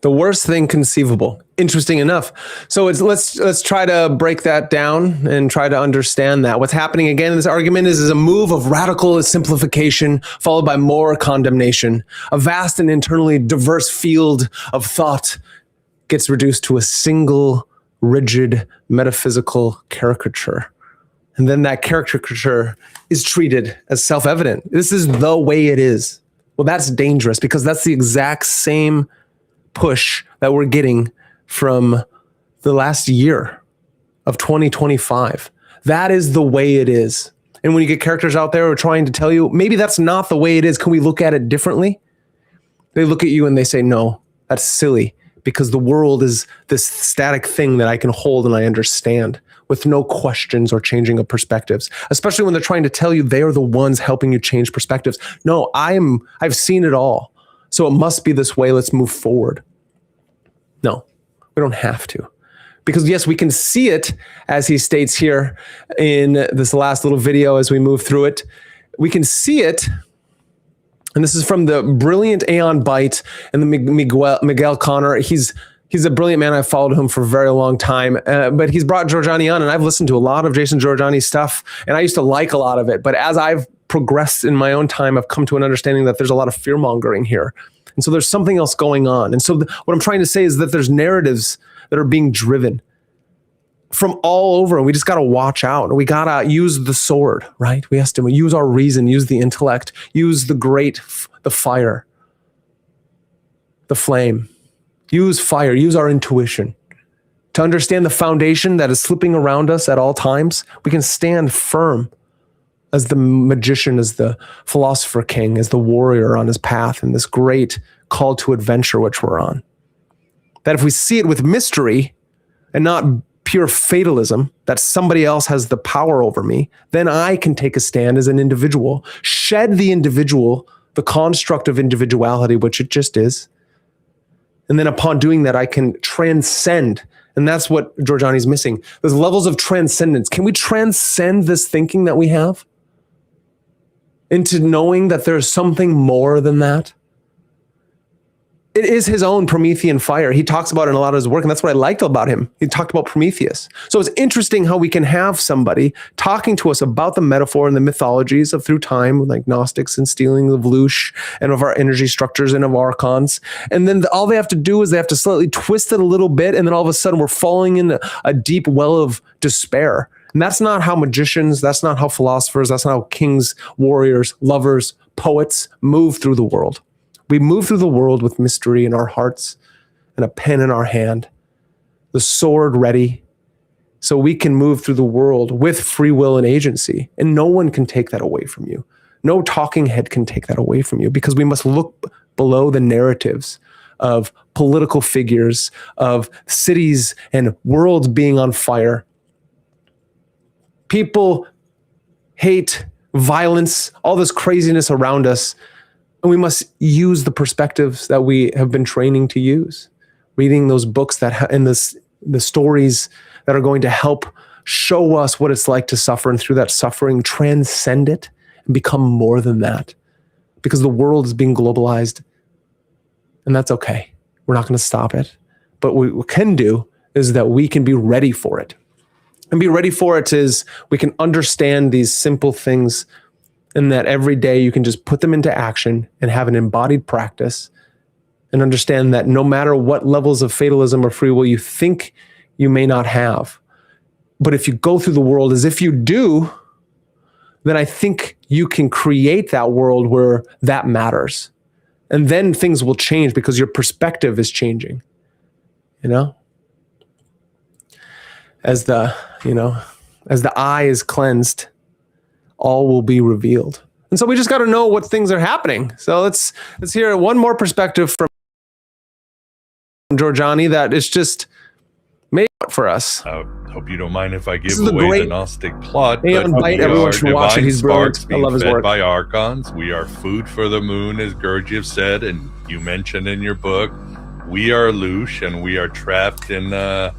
The worst thing conceivable. Interesting enough. So let's try to break that down and try to understand that. What's happening again in this argument is a move of radical simplification followed by more condemnation. A vast and internally diverse field of thought gets reduced to a single rigid metaphysical caricature. And then that caricature is treated as self-evident. This is the way it is. Well, that's dangerous because that's the exact same push that we're getting from the last year of 2025. That is the way it is. And when you get characters out there who are trying to tell you, maybe that's not the way it is, can we look at it differently? They look at you and they say, no, that's silly because the world is this static thing that I can hold and I understand with no questions or changing of perspectives, especially when they're trying to tell you they are the ones helping you change perspectives. No, I've seen it all. So it must be this way. Let's move forward. No, we don't have to. Because yes, we can see it, as he states here in this last little video as we move through it. We can see it And this is from the brilliant Aeon Byte and the Miguel Connor. He's a brilliant man. I've followed him for a very long time, but he's brought Giorgiani on, and I've listened to a lot of Jason Giorgiani's stuff, and I used to like a lot of it. But as I've progressed in my own time, I've come to an understanding that there's a lot of fear-mongering here. And so there's something else going on. And so what I'm trying to say is that there's narratives that are being driven from all over, and we just got to watch out. We got to use the sword, right? We have to use our reason, use the intellect, use the fire, the flame. Use fire, use our intuition to understand the foundation that is slipping around us at all times. We can stand firm as the magician, as the philosopher king, as the warrior on his path in this great call to adventure which we're on. That if we see it with mystery and not pure fatalism, that somebody else has the power over me, then I can take a stand as an individual, shed the individual, the construct of individuality, which it just is. And then upon doing that, I can transcend. And that's what Giorgiani's missing. There's levels of transcendence. Can we transcend this thinking that we have into knowing that there's something more than that? It is his own Promethean fire. He talks about it in a lot of his work, and that's what I liked about him. He talked about Prometheus. So it's interesting how we can have somebody talking to us about the metaphor and the mythologies of through time, like Gnostics and stealing of Lush and of our energy structures and of archons. And then all they have to do is they have to slightly twist it a little bit, and then all of a sudden we're falling in a deep well of despair. And that's not how magicians, that's not how philosophers, that's not how kings, warriors, lovers, poets move through the world. We move through the world with mystery in our hearts and a pen in our hand, the sword ready, so we can move through the world with free will and agency. And no one can take that away from you. No talking head can take that away from you, because we must look below the narratives of political figures, of cities and worlds being on fire. People hate, violence, all this craziness around us. And we must use the perspectives that we have been training to use, reading those books and the stories that are going to help show us what it's like to suffer, and through that suffering, transcend it and become more than that. Because the world is being globalized, and that's okay. We're not going to stop it. But what we can do is that we can be ready for it. And be ready for it is we can understand these simple things, and that every day you can just put them into action and have an embodied practice, and understand that no matter what levels of fatalism or free will you think you may not have, but if you go through the world as if you do, then I think you can create that world where that matters. And then things will change because your perspective is changing. As the eye is cleansed, all will be revealed. And so we just got to know what things are happening. So let's hear one more perspective from Giorgiani that is just made for us. Hope you don't mind if I give away the Gnostic plot. Aeon Byte, everyone should watch it. He's brilliant. I love his work. By archons, we are food for the moon, as Gurdjieff said, and you mentioned in your book. We are Lush, and we are trapped in a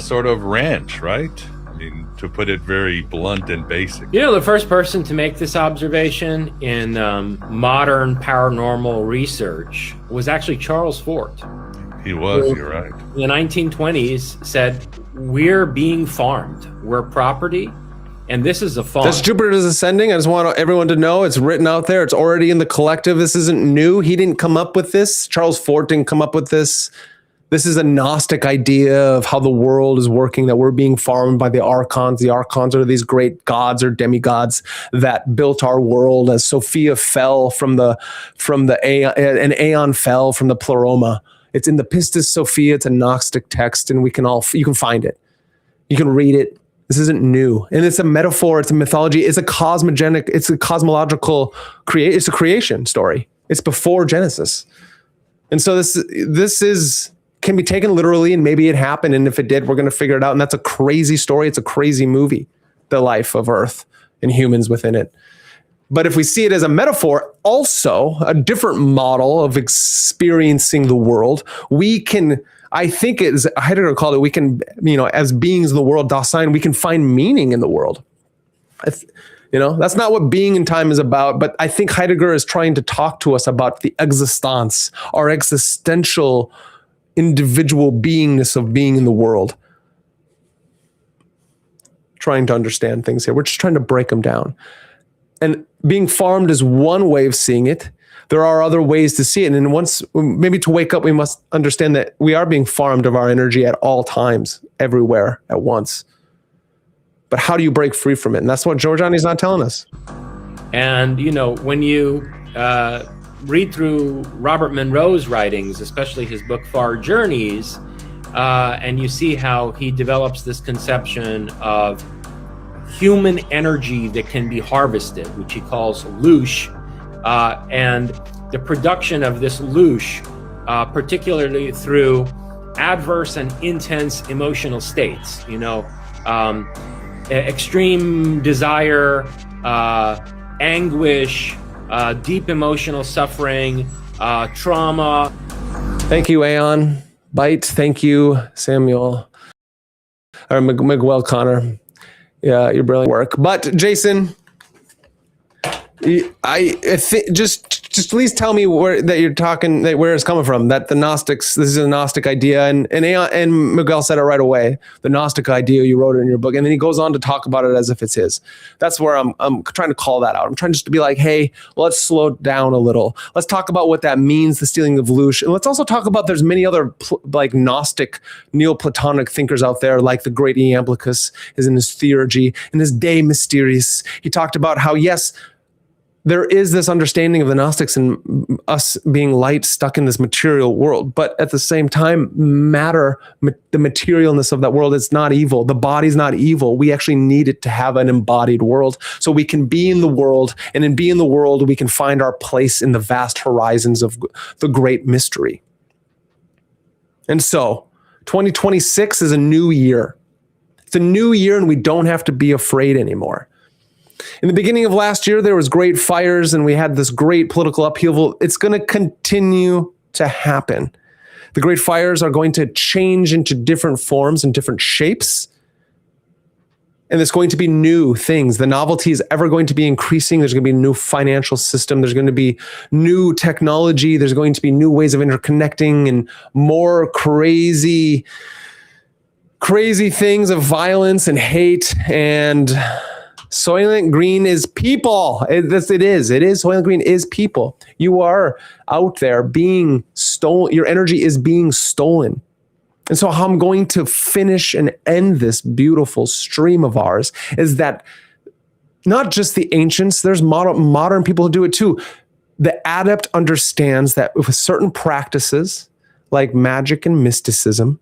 sort of ranch, right? I mean, to put it very blunt and basic. The first person to make this observation in modern paranormal research was actually Charles Fort. He was, you're right. In the 1920s said, we're being farmed. We're property, and this is a farm. That's Jupiter's Ascending. I just want everyone to know it's written out there. It's already in the collective. This isn't new. He didn't come up with this. Charles Fort didn't come up with this. This is a Gnostic idea of how the world is working, that we're being farmed by the archons. The archons are these great gods or demigods that built our world. As Sophia fell from the Aeon, and Aeon fell from the Pleroma. It's in the Pistis Sophia. It's a Gnostic text, and you can find it. You can read it. This isn't new. And it's a metaphor. It's a mythology. It's a cosmogenic. It's a cosmological it's a creation story. It's before Genesis. And so this can be taken literally, and maybe it happened, and if it did, we're going to figure it out. And that's a crazy story. It's a crazy movie, the life of Earth and humans within it. But if we see it as a metaphor, also a different model of experiencing the world, we can, I think Heidegger called it, we can, as beings in the world, Dasein, we can find meaning in the world. That's not what being in time is about. But I think Heidegger is trying to talk to us about the existence, our existential individual beingness of being in the world. Trying to understand things here. We're just trying to break them down. And being farmed is one way of seeing it. There are other ways to see it. And once, maybe to wake up, we must understand that we are being farmed of our energy at all times, everywhere at once. But how do you break free from it? And that's what Giorgiani's not telling us. And, when you read through Robert Monroe's writings, especially his book Far Journeys, and you see how he develops this conception of human energy that can be harvested, which he calls loosh, and the production of this loosh, particularly through adverse and intense emotional states, extreme desire, anguish, deep emotional suffering, trauma. Thank you, Aeon. Bite. Thank you, Samuel. Or Miguel Connor. Yeah, your brilliant work. But Jason, I think just at least tell me where that you're talking, where it's coming from. That the Gnostics, this is a Gnostic idea, and Miguel said it right away. The Gnostic idea, you wrote it in your book, and then he goes on to talk about it as if it's his. That's where I'm trying to call that out. I'm trying just to be like, hey, let's slow down a little. Let's talk about what that means, the stealing of loosh, and let's also talk about there's many other like Gnostic, Neoplatonic thinkers out there, like the great Iamblichus is in his Theurgy, in his De Mysteriis. He talked about how yes, there is this understanding of the Gnostics and us being light stuck in this material world. But at the same time, matter, the materialness of that world is not evil. The body's not evil. We actually need it to have an embodied world. So we can be in the world, and in being in the world, we can find our place in the vast horizons of the great mystery. And so 2026 is a new year. It's a new year, and we don't have to be afraid anymore. In the beginning of last year, there was great fires and we had this great political upheaval. It's going to continue to happen. The great fires are going to change into different forms and different shapes. And there's going to be new things. The novelty is ever going to be increasing. There's going to be a new financial system. There's going to be new technology. There's going to be new ways of interconnecting and more crazy things of violence and hate. And Soylent Green is people. It is. Soylent Green is people. You are out there being stolen. Your energy is being stolen. And so how I'm going to finish and end this beautiful stream of ours is that not just the ancients, there's modern people who do it too. The adept understands that with certain practices like magic and mysticism,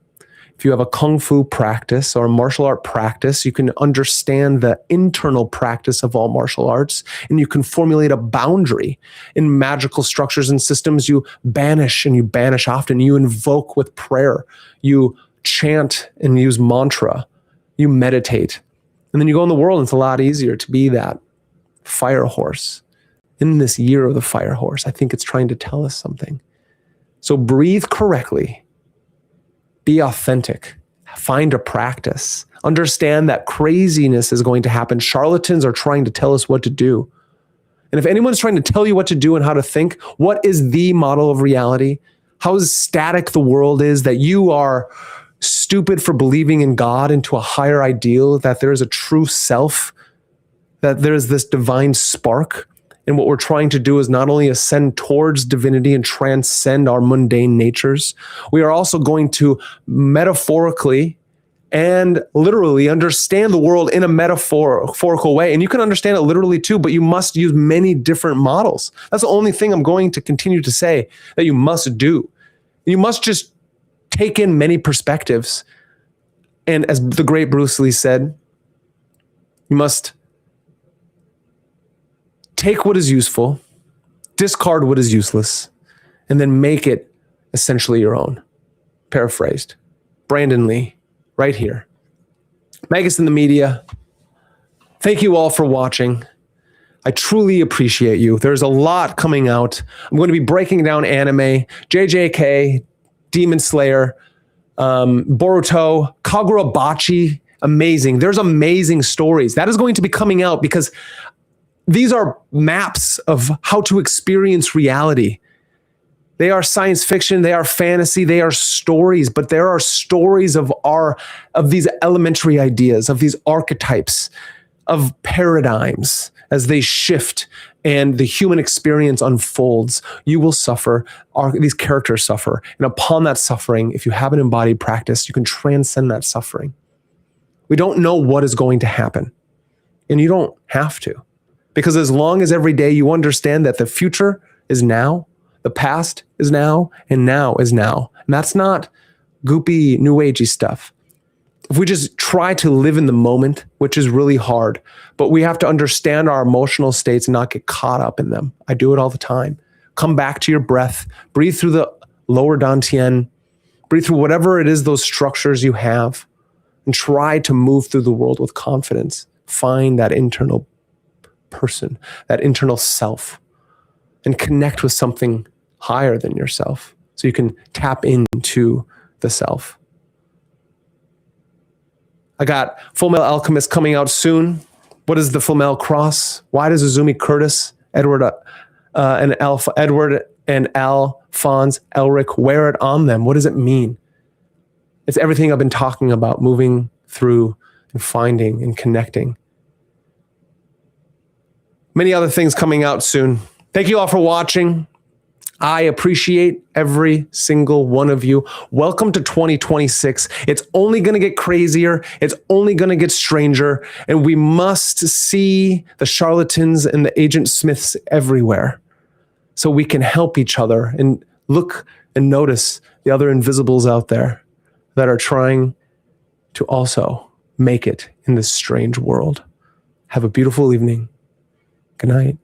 if you have a kung fu practice or a martial art practice, you can understand the internal practice of all martial arts, and you can formulate a boundary. In magical structures and systems, you banish, and you banish often. You invoke with prayer. You chant and use mantra. You meditate. And then you go in the world, and it's a lot easier to be that fire horse. In this year of the fire horse, I think it's trying to tell us something. So breathe correctly. Be authentic. Find a practice. Understand that craziness is going to happen. Charlatans are trying to tell us what to do. And if anyone's trying to tell you what to do and how to think, what is the model of reality? How static the world is, that you are stupid for believing in God, into a higher ideal, that there is a true self, that there is this divine spark. And what we're trying to do is not only ascend towards divinity and transcend our mundane natures, we are also going to metaphorically and literally understand the world in a metaphorical way. And you can understand it literally too, but you must use many different models. That's the only thing I'm going to continue to say that you must do. You must just take in many perspectives. And as the great Bruce Lee said, you must take what is useful, discard what is useless, and then make it essentially your own. Paraphrased. Brandon Lee, right here. Magus in the media. Thank you all for watching. I truly appreciate you. There's a lot coming out. I'm going to be breaking down anime, JJK, Demon Slayer, Boruto, Kagurabachi. Amazing. There's amazing stories. That is going to be coming out because these are maps of how to experience reality. They are science fiction, they are fantasy, they are stories, but there are stories of these elementary ideas, of these archetypes, of paradigms as they shift and the human experience unfolds. You will suffer, these characters suffer. And upon that suffering, if you have an embodied practice, you can transcend that suffering. We don't know what is going to happen, and you don't have to. Because as long as every day you understand that the future is now, the past is now, and now is now. And that's not goopy, new agey stuff. If we just try to live in the moment, which is really hard, but we have to understand our emotional states and not get caught up in them. I do it all the time. Come back to your breath, breathe through the lower dantian, breathe through whatever it is, those structures you have, and try to move through the world with confidence. Find that internal person, that internal self, and connect with something higher than yourself so you can tap into the self. I got Full Metal Alchemist coming out soon. What is the Full Metal Cross? Why does Azumi Curtis, Edward and Alphonse Elric wear it on them? What does it mean? It's everything I've been talking about, moving through and finding and connecting. Many other things coming out soon. Thank you all for watching. I appreciate every single one of you. Welcome to 2026. It's only going to get crazier. It's only going to get stranger. And we must see the charlatans and the Agent Smiths everywhere so we can help each other and look and notice the other invisibles out there that are trying to also make it in this strange world. Have a beautiful evening. Good night.